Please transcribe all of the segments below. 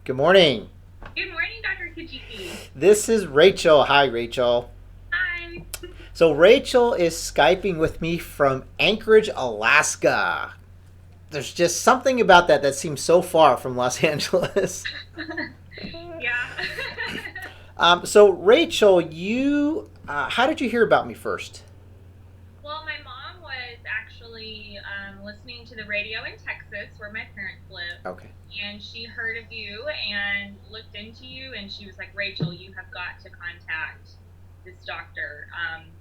Good morning. Good morning, Dr. Kijiki. This is Rachel. Hi, Rachel. Hi. So, Rachel is Skyping with me from Anchorage, Alaska. There's just something about that seems so far from Los Angeles. Yeah. So, Rachel, how did you hear about me first? Well, my mom was actually listening to the radio in Texas, where my parents live, Okay. and she heard of you and looked into you, and she was like, Rachel, you have got to contact this doctor.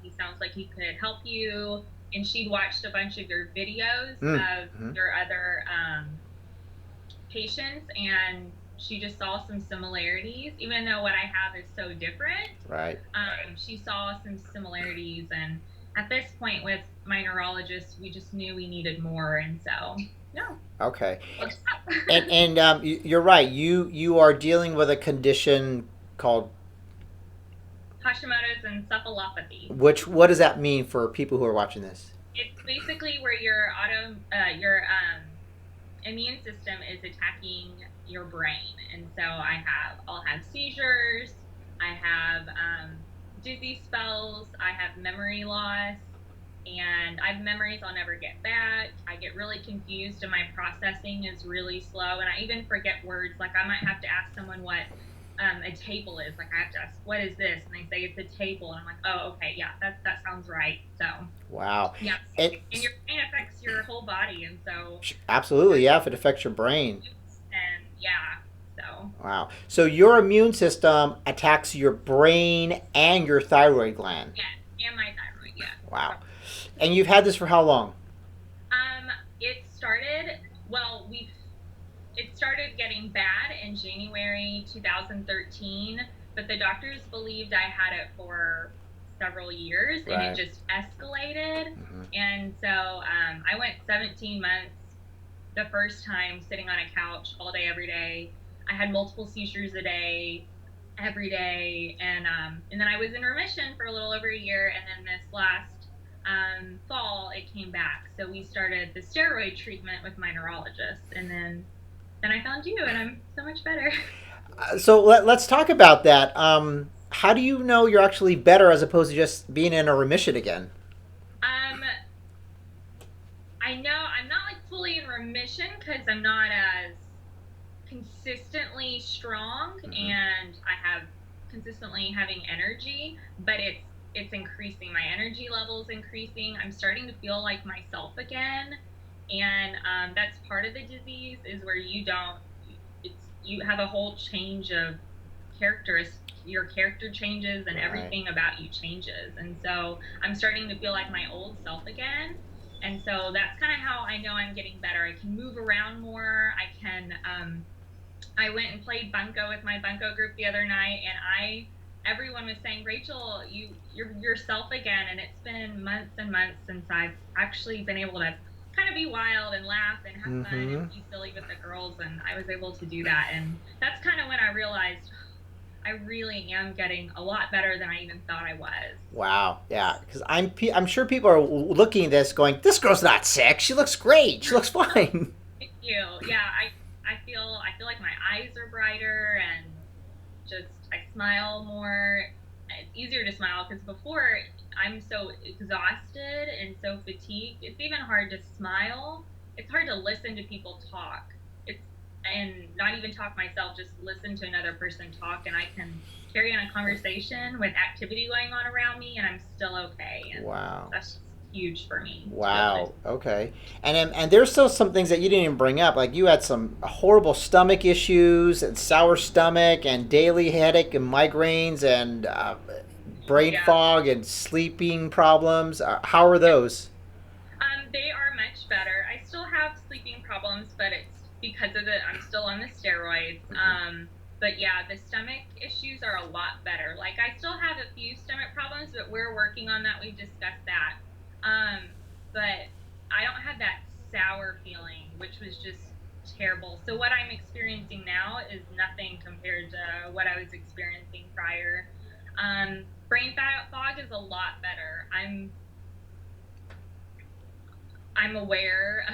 He sounds like he could help you. And she'd watched a bunch of your videos of Mm-hmm. your other patients, and she just saw some similarities, even though what I have is so different. Right. She saw some similarities, and at this point with my neurologist, we just knew we needed more, and so no, Okay. let's You're right. You are dealing with a condition called Hashimoto's encephalopathy. what does that mean for people who are watching this? It's basically where your immune system is attacking your brain, and so I'll have seizures, I have dizzy spells, I have memory loss, and I have memories I'll never get back. I get really confused, and my processing is really slow, and I even forget words. Like I might have to ask someone what a table is. Like I have to ask, what is this? And they say it's a table, and I'm like, oh, okay, yeah, that sounds right. So Wow. yeah, and It your brain affects your whole body, and so absolutely, yeah, if it affects your brain. and yeah, so Wow. So your immune system attacks your brain and your thyroid gland. yeah, and my thyroid, yeah. Wow. And you've had this for how long? Um, it started well, we it started getting bad in January 2013, but the doctors believed I had it for several years, and it Right. just escalated. Hmm. And so I went 17 months the first time sitting on a couch all day, every day. I had multiple seizures a day, every day, and then I was in remission for a little over a year, and then this last fall it came back. So we started the steroid treatment with my neurologist, and then I found you, and I'm so much better. So let's talk about that. How do you know you're actually better as opposed to just being in a remission again? um, I know I'm not like fully in remission because I'm not as consistently strong, Hmm. and I have consistently having energy, but it's increasing. My energy level's increasing. I'm starting to feel like myself again, and that's part of the disease is where you don't. It's you have a whole change of characteristics. Your character changes and Right. everything about you changes, and so I'm starting to feel like my old self again. And so that's kind of how I know I'm getting better. I can move around more. I went and played bunco with my bunco group the other night, and I everyone was saying, Rachel, you're yourself again. And it's been months and months since I've actually been able to kind of be wild and laugh and have fun Hmm. and be silly with the girls, and I was able to do that. And that's kind of when I realized I really am getting a lot better than I even thought I was. Wow. Yeah. Because I'm sure people are looking at this going, this girl's not sick. She looks great. She looks fine. Thank you. Yeah, I feel like my eyes are brighter, and just I smile more. It's easier to smile because before I'm so exhausted and so fatigued. It's even hard to smile. It's hard to listen to people talk. It's and not even talk myself, just listen to another person talk, and I can carry on a conversation with activity going on around me, and I'm still okay. And Wow. that's just huge for me to be able to. Wow. Okay. And there's still some things that you didn't even bring up. Like you had some horrible stomach issues and sour stomach and daily headache and migraines and brain Yeah. fog and sleeping problems. How are those? They are much better. I still have sleeping problems, but it's because of I'm still on the steroids. But yeah, the stomach issues are a lot better. Like I still have a few stomach problems, but we're working on that. We've discussed that. But I don't have that sour feeling, which was just terrible. So what I'm experiencing now is nothing compared to what I was experiencing prior. Brain fog is a lot better. I'm aware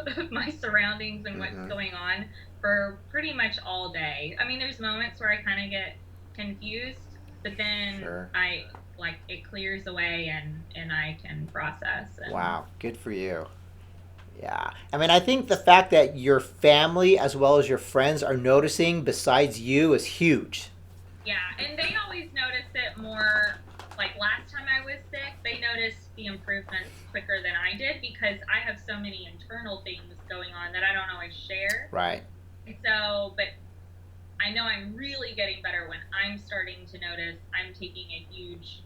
of my surroundings and what's Hmm. going on, for pretty much all day. I mean, there's moments where I kind of get confused, but then Sure. I like it clears away and I can process and Wow, good for you. Yeah. I mean, I think the fact that your family as well as your friends are noticing besides you is huge. yeah, and they always notice it more. Like last time I was sick, they noticed the improvements quicker than I did because I have so many internal things going on that I don't always share. Right. And so, but I know I'm really getting better when I'm starting to notice I'm taking a huge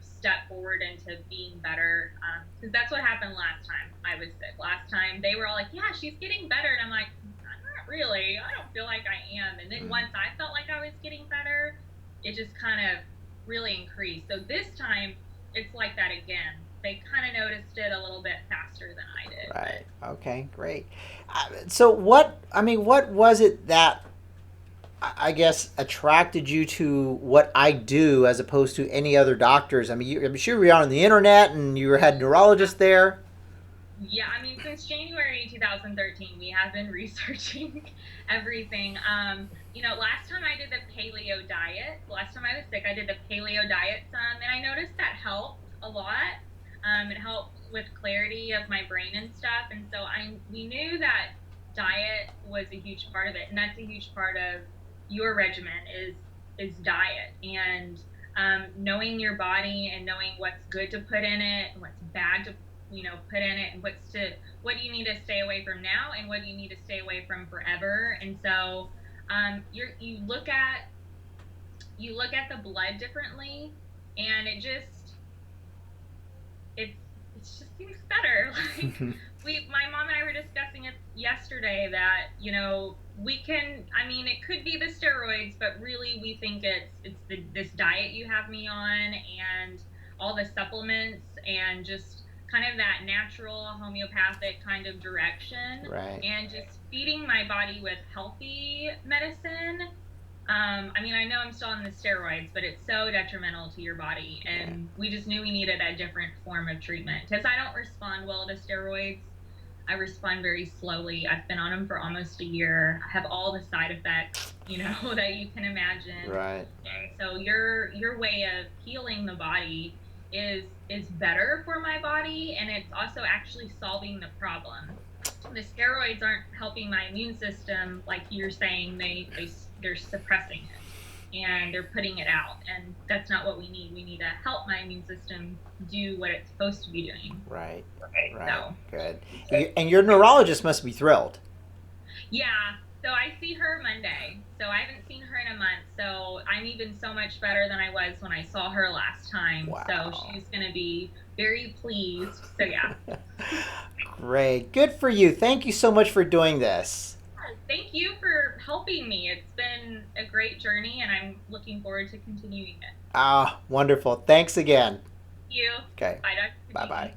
step forward into being better. Because that's what happened last time I was sick. Last time they were all like, yeah, she's getting better. And I'm like, not really. I don't feel like I am. And then once I felt like I was getting better, it just kind of really increased. So this time it's like that again. They kind of noticed it a little bit faster than I did. Right. Okay, great. So what was it that I guess attracted you to what I do as opposed to any other doctors? I mean, I'm sure you were on the internet and you had neurologists there. Yeah, I mean, since January 2013, we have been researching everything. Last time I did the paleo diet, last time I was sick, I did the paleo diet some, and I noticed that helped a lot. It helped with clarity of my brain and stuff, and so we knew that diet was a huge part of it, and that's a huge part of your regimen is diet and knowing your body and knowing what's good to put in it and what's bad to put in it and what do you need to stay away from now and what do you need to stay away from forever. And so you look at the blood differently, and it just seems better. Like my mom and I were discussing it yesterday that we can, I mean, it could be the steroids, but really we think this diet you have me on and all the supplements and just kind of that natural homeopathic kind of direction, Right. and just feeding my body with healthy medicine. I mean, I know I'm still on the steroids, but it's so detrimental to your body, Yeah. and we just knew we needed a different form of treatment because I don't respond well to steroids. I respond very slowly. I've been on them for almost a year. I have all the side effects, that you can imagine. Right. And so your way of healing the body is better for my body, and it's also actually solving the problem. The steroids aren't helping my immune system like you're saying. They're suppressing it and they're putting it out, and that's not what we need. We need to help my immune system do what it's supposed to be doing. Right. Okay, Right. so Good. And your neurologist must be thrilled. yeah, so I see her Monday. So I haven't seen her in a month. So I'm even so much better than I was when I saw her last time. Wow. So she's going to be very pleased. So yeah. Great. Good for you. Thank you so much for doing this. Thank you for helping me. It's been a great journey and I'm looking forward to continuing it. Ah, wonderful. Thanks again. Thank you. Okay. Bye, Dr. Bye Fajimi. bye.